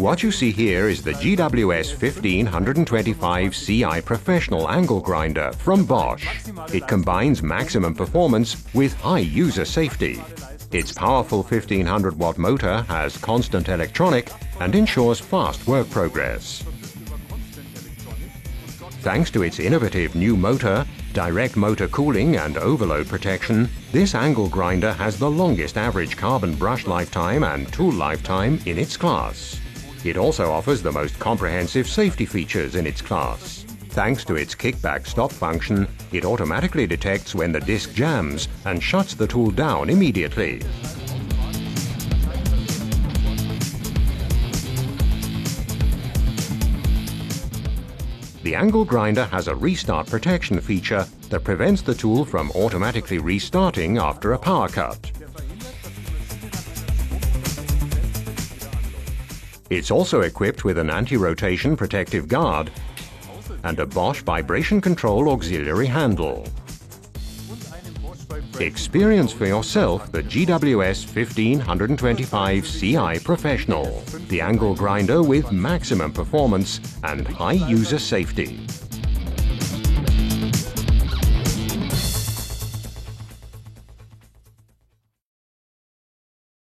What you see here is the GWS 1525 CI Professional Angle Grinder from Bosch. It combines maximum performance with high user safety. Its powerful 1500 watt motor has constant electronic and ensures fast work progress. Thanks to its innovative new motor, direct motor cooling and overload protection, this angle grinder has the longest average carbon brush lifetime and tool lifetime in its class. It also offers the most comprehensive safety features in its class. Thanks to its kickback stop function, it automatically detects when the disc jams and shuts the tool down immediately. The angle grinder has a restart protection feature that prevents the tool from automatically restarting after a power cut. It's also equipped with an anti-rotation protective guard and a Bosch vibration control auxiliary handle. Experience for yourself the GWS 1525 CI Professional, the angle grinder with maximum performance and high user safety.